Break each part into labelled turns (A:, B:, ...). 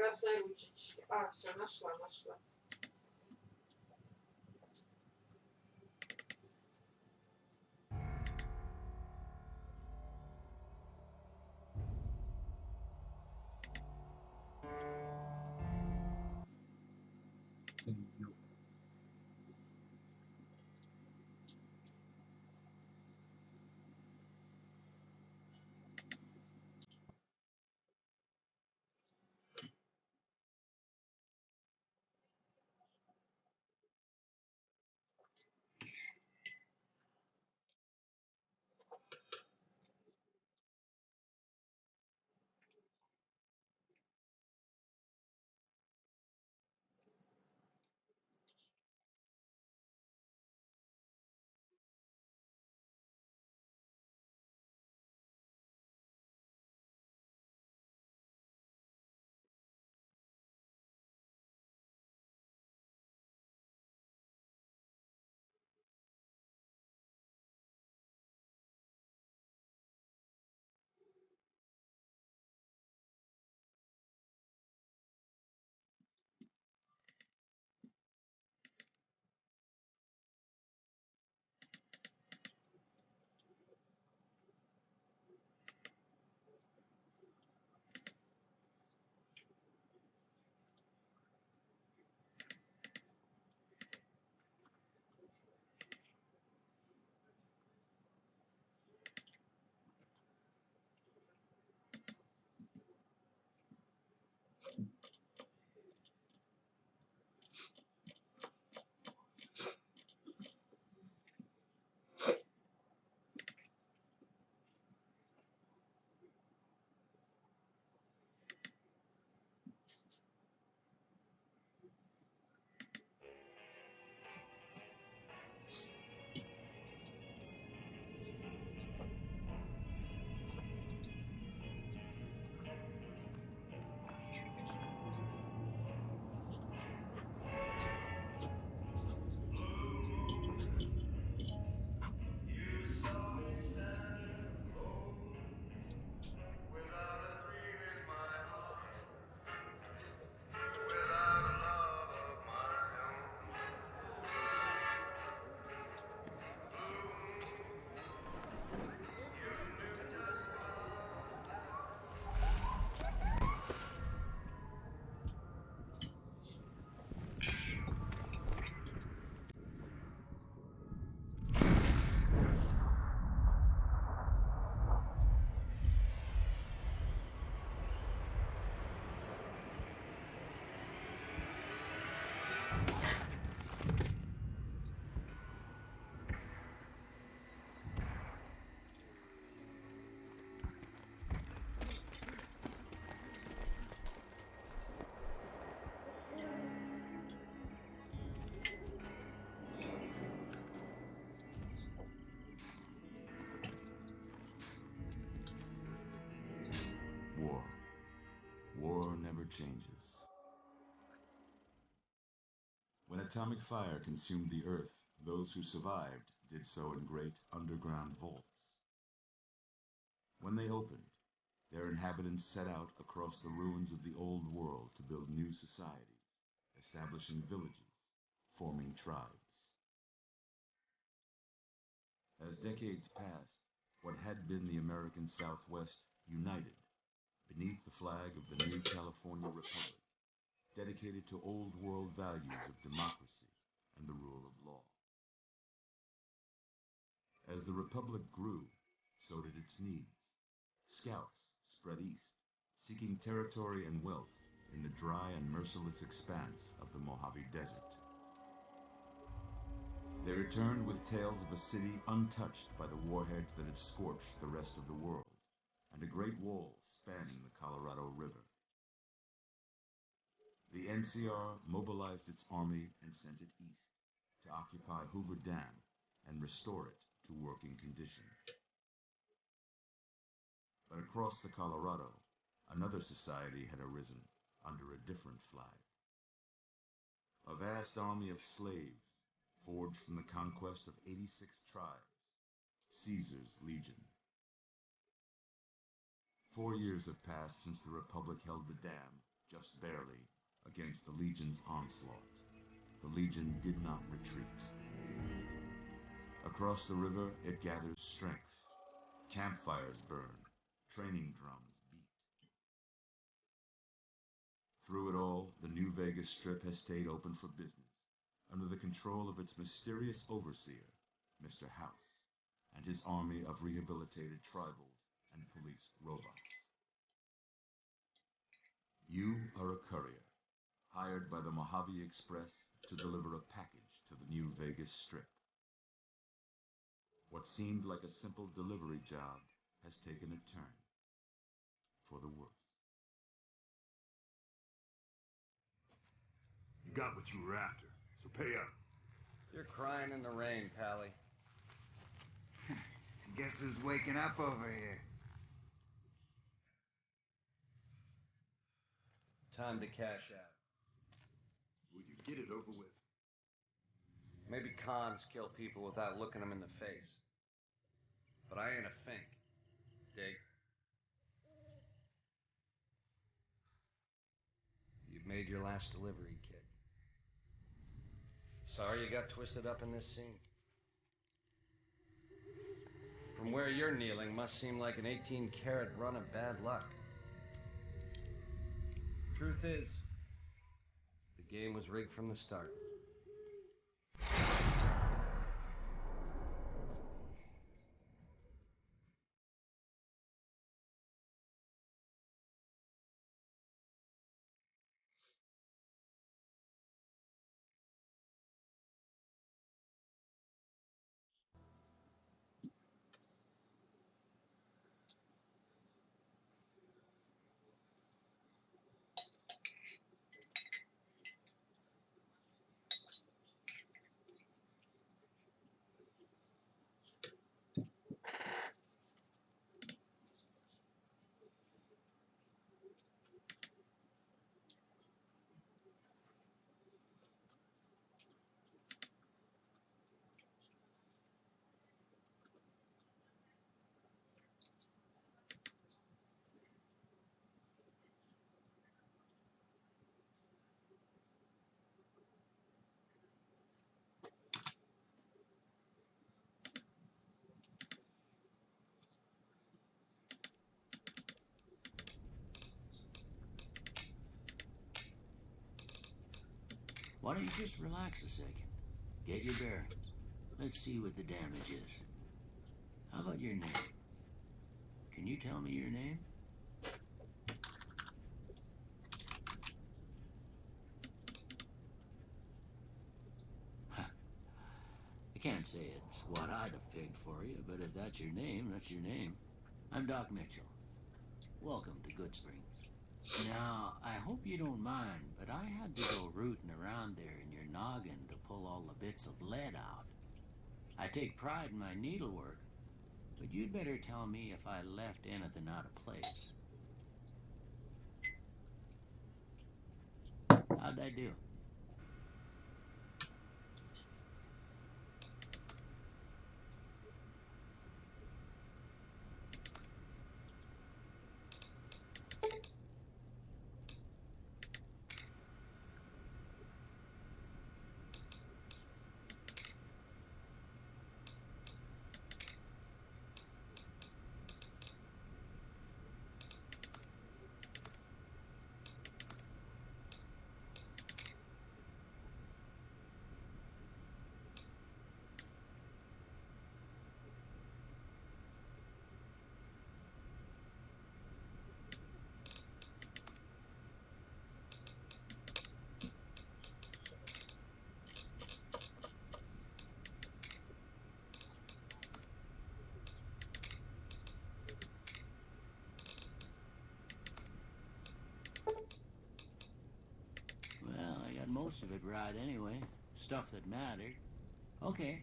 A: красной ручечки. А, все, нашла.
B: War never changes. When atomic fire consumed the earth, those who survived did so in great underground vaults. When they opened, their inhabitants set out across the ruins of the old world to build new societies, establishing villages, forming tribes. As decades passed, what had been the American Southwest united beneath the flag of the new California Republic, dedicated to old world values of democracy and the rule of law. As the Republic grew, so did its needs. Scouts spread east, seeking territory and wealth in the dry and merciless expanse of the Mojave Desert. They returned with tales of a city untouched by the warheads that had scorched the rest of the world, and a great wall spanning the Colorado River. The NCR mobilized its army and sent it east to occupy Hoover Dam and restore it to working condition. But across the Colorado, another society had arisen under a different flag. A vast army of slaves forged from the conquest of 86 tribes, Caesar's Legion. 4 years have passed since the Republic held the dam just barely, against the Legion's onslaught. The Legion did not retreat. Across the river, it gathers strength. Campfires burn. Training drums beat. Through it all, the New Vegas Strip has stayed open for business, under the control of its mysterious overseer, Mr. House, and his army of rehabilitated tribals and police robots. You are a courier, hired by the Mojave Express to deliver a package to the New Vegas Strip. What seemed like a simple delivery job has taken a turn for the worse.
C: You got what you were after, so pay up.
D: You're crying in the rain, Pally.
E: Guess who's waking up over here?
D: Time to cash out.
C: Will you get it over with?
D: Maybe cons kill people without looking them in the face. But I ain't a fink. Dig? You've made your last delivery, kid. Sorry you got twisted up in this scene. From where you're kneeling must seem like an 18-carat run of bad luck. Truth is, the game was rigged from the start.
F: Why don't you just relax a second? Get your bearings. Let's see what the damage is. How about your name? Can you tell me your name? I can't say it's what I'd have picked for you, but if that's your name, that's your name. I'm Doc Mitchell. Welcome to Goodsprings. Now, I hope you don't mind, but I had to go rooting around there in your noggin to pull all the bits of lead out. I take pride in my needlework, but you'd better tell me if I left anything out of place. How'd I do? Most of it right anyway. Stuff that mattered. Okay.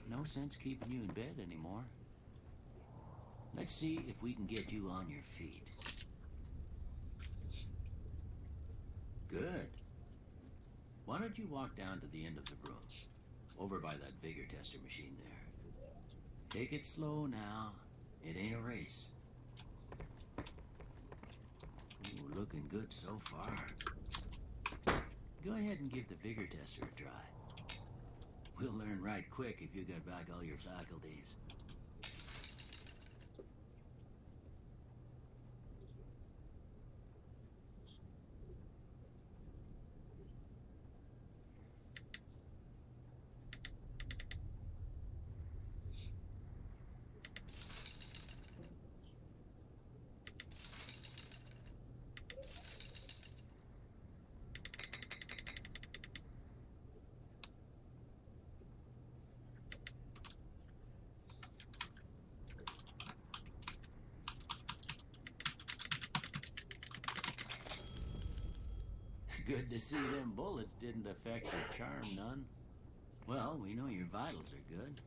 F: No sense keeping you in bed anymore. Let's see if we can get you on your feet. Good. Why don't you walk down to the end of the room? Over by that vigor tester machine there. Take it slow now. It ain't a race. Ooh, looking good so far. Go ahead and give the vigor tester a try. We'll learn right quick if you got back all your faculties. Good to see them bullets didn't affect your charm none. Well, we know your vitals are good,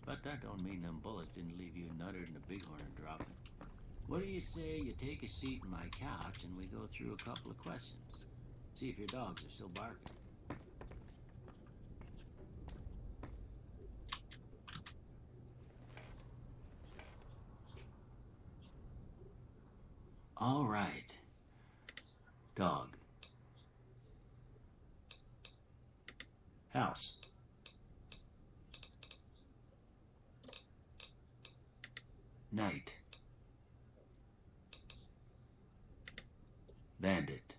F: but that don't mean them bullets didn't leave you nuttered in the bighorn and dropping. What do you say you take a seat in my couch and we go through a couple of questions? See if your dogs are still barking. All right. Dog. House. Night. Bandit.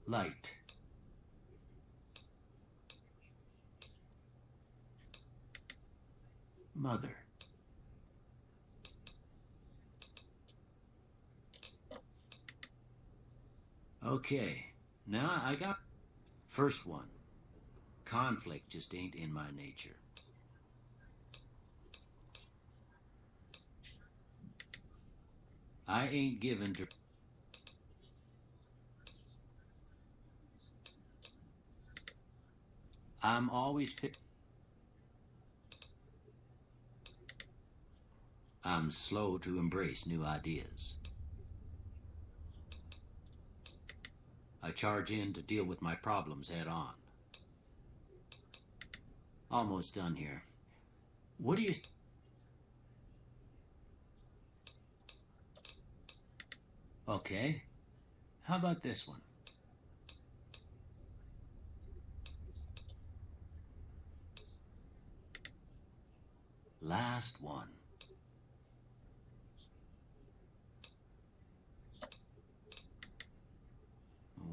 F: Light. Mother. Okay, now I got... First one. Conflict just ain't in my nature. I ain't given to... I'm always fit... I'm slow to embrace new ideas. I charge in to deal with my problems head on. Almost done here. What do you... Okay. How about this one? Last one.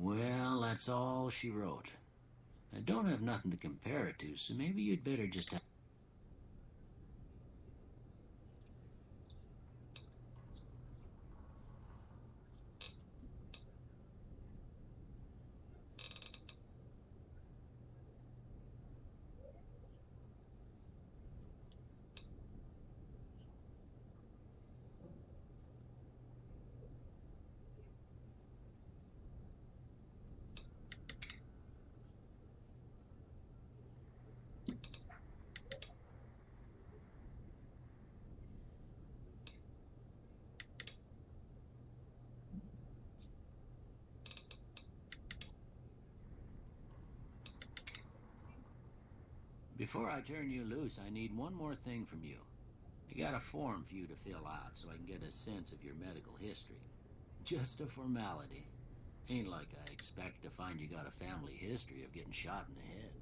F: Well, that's all she wrote. I don't have nothing to compare it to, so maybe you'd better just have... Before I turn you loose, I need one more thing from you. I got a form for you to fill out so I can get a sense of your medical history. Just a formality. Ain't like I expect to find you got a family history of getting shot in the head.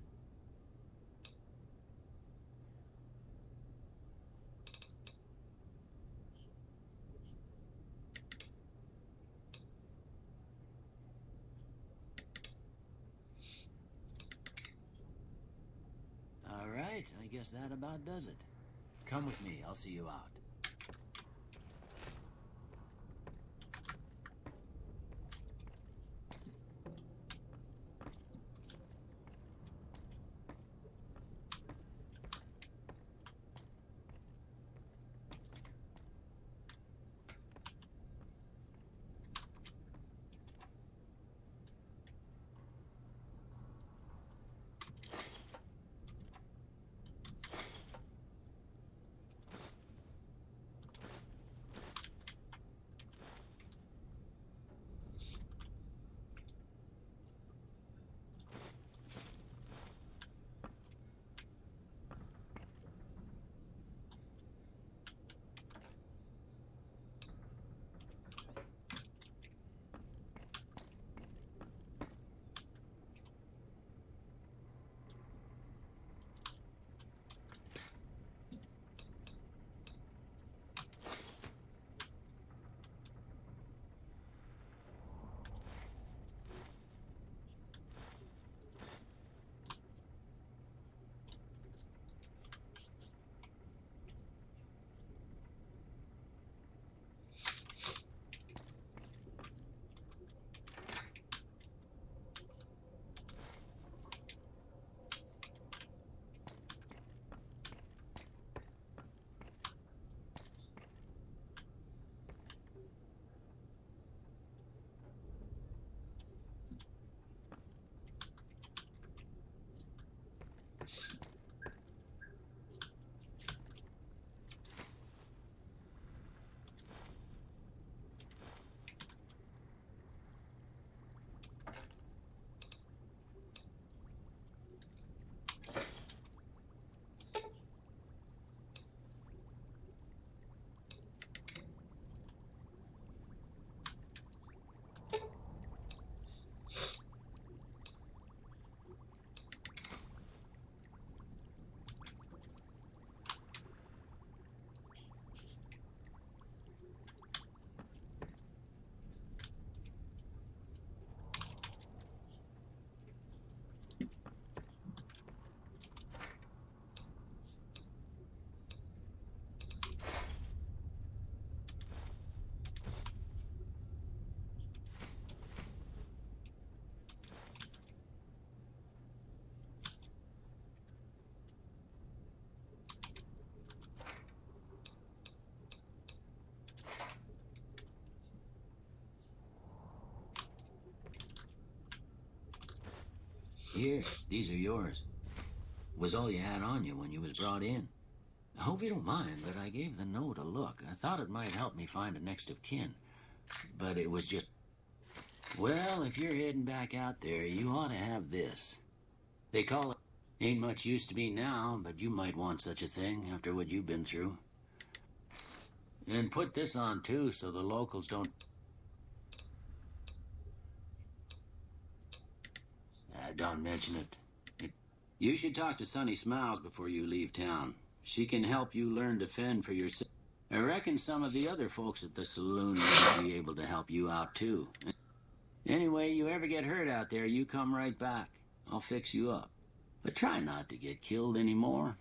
F: All right, I guess that about does it. Come with me, I'll see you out. Here, these are yours. Was all you had on you when you was brought in. I hope you don't mind, but I gave the note a look. I thought it might help me find a next of kin. But it was just... Well, if you're heading back out there, you ought to have this. They call it... Ain't much use to me now, but you might want such a thing after what you've been through. And put this on, too, so the locals don't... Don't mention it. You should talk to Sunny Smiles before you leave town. She can help you learn to fend for yourself. I reckon some of the other folks at the saloon might be able to help you out, too. Anyway, you ever get hurt out there, you come right back. I'll fix you up. But try not to get killed anymore.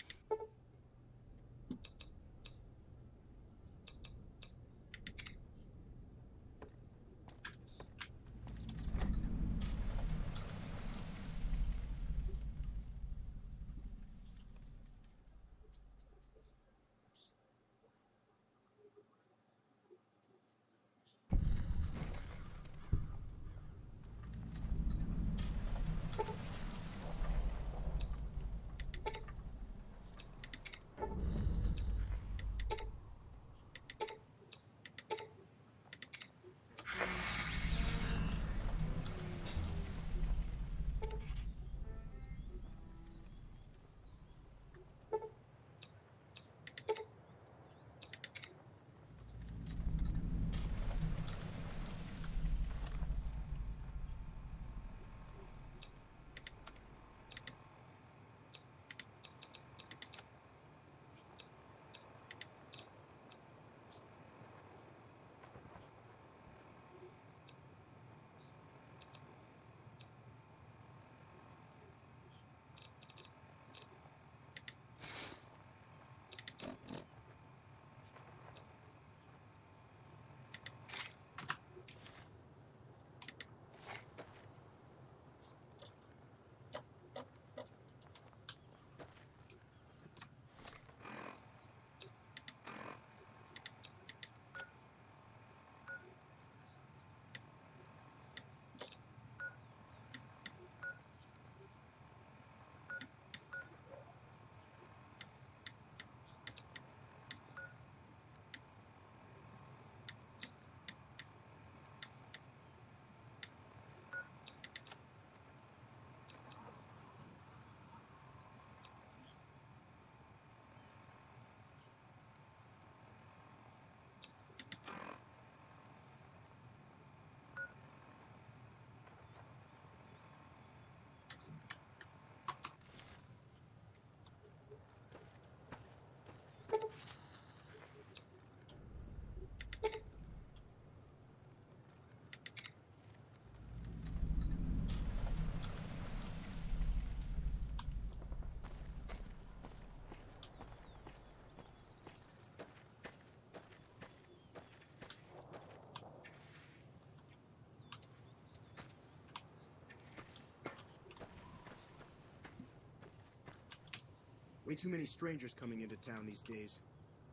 G: Way too many strangers coming into town these days.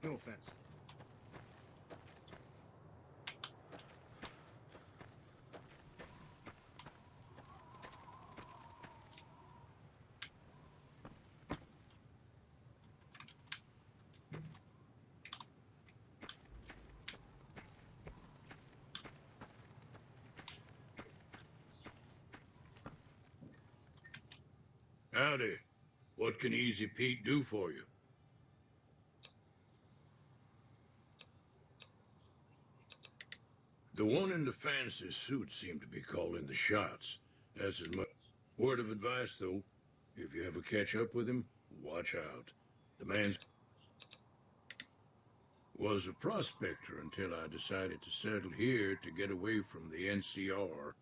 G: No offense.
H: Howdy. What can Easy Pete do for you? The one in the fancy suit seemed to be calling the shots. That's as much. Word of advice, though. If you ever catch up with him, watch out. The man was a prospector until I decided to settle here to get away from the NCR.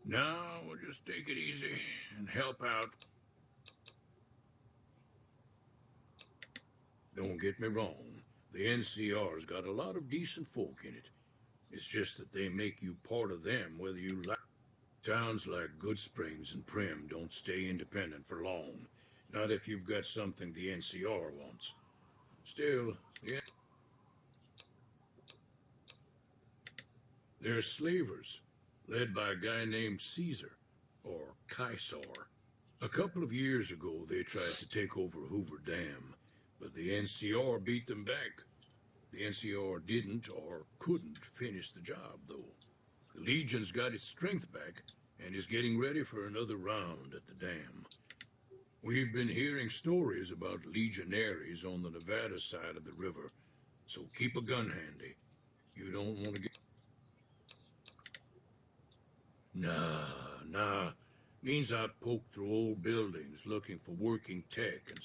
H: Now we'll just take it easy and help out. Don't get me wrong. The NCR's got a lot of decent folk in it. It's just that they make you part of them whether you like. Towns like Goodsprings and Prim don't stay independent for long. Not if you've got something the NCR wants. Still, yeah. They're slavers, led by a guy named Caesar, or Caesar. A couple of years ago, they tried to take over Hoover Dam, but the NCR beat them back. The NCR didn't or couldn't finish the job, though. The Legion's got its strength back and is getting ready for another round at the dam. We've been hearing stories about legionaries on the Nevada side of the river, so keep a gun handy. You don't want to get... Nah. Means I poke through old buildings looking for working tech and...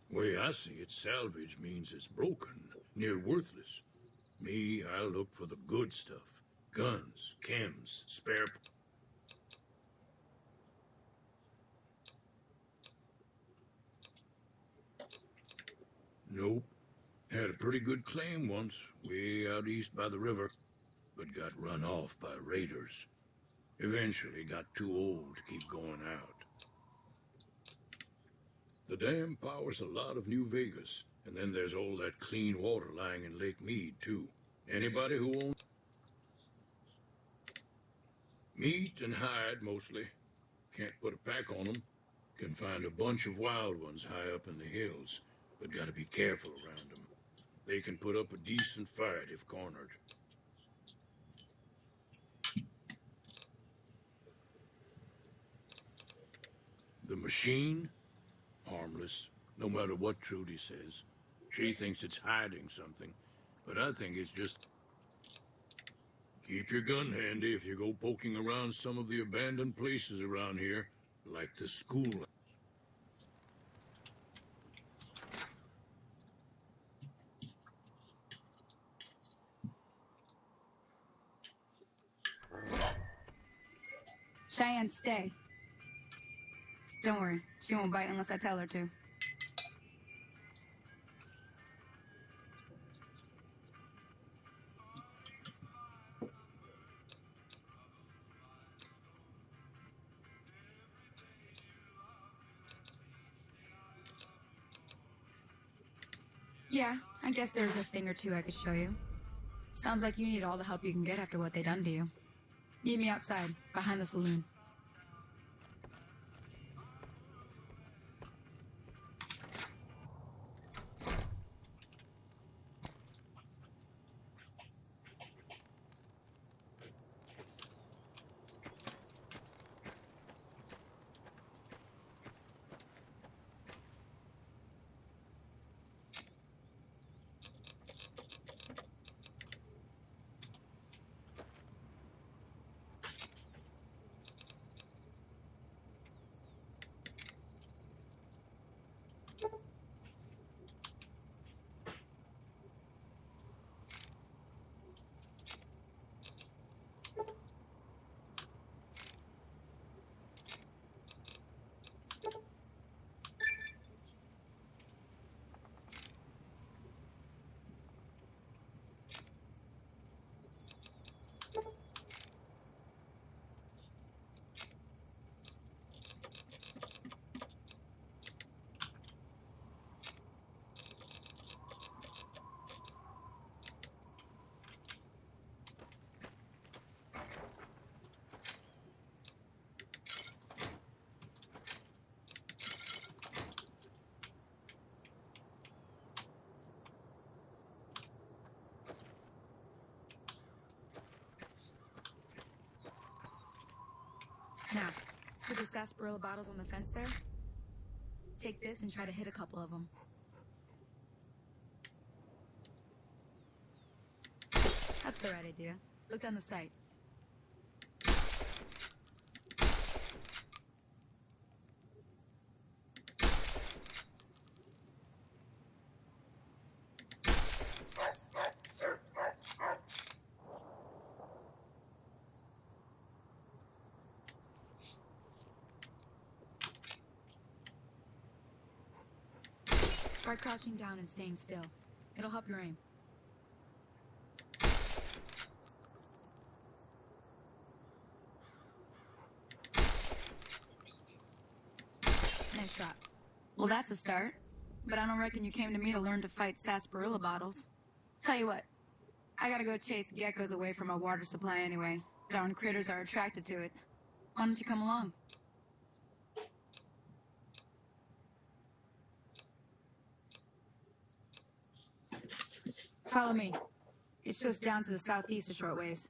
H: Way I see it, salvage means it's broken, near worthless. Me, I look for the good stuff. Guns, chems, spare... Nope. Had a pretty good claim once, way out east by the river, but got run off by raiders. Eventually got too old to keep going out. The dam powers a lot of New Vegas, and then there's all that clean water lying in Lake Mead, too. Anybody who owns... Meat and hide, mostly. Can't put a pack on them. Can find a bunch of wild ones high up in the hills, but gotta be careful around them. They can put up a decent fight if cornered. The machine? Harmless, no matter what Trudy says. She thinks it's hiding something, but I think it's just... Keep your gun handy if you go poking around some of the abandoned places around here, like the school.
I: Cheyenne, stay. Don't worry, she won't bite unless I tell her to. Yeah, I guess there's a thing or two I could show you. Sounds like you need all the help you can get after what they done to you. Meet me outside, behind the saloon. Now, see the sarsaparilla bottles on the fence there? Take this and try to hit a couple of them. That's the right idea. Look down the sight. Try crouching down and staying still. It'll help your aim. Nice shot. Well, that's a start. But I don't reckon you came to me to learn to fight sarsaparilla bottles. Tell you what, I gotta go chase geckos away from our water supply anyway. Darn critters are attracted to it. Why don't you come along? Follow me. It's just down to the southeast a short ways.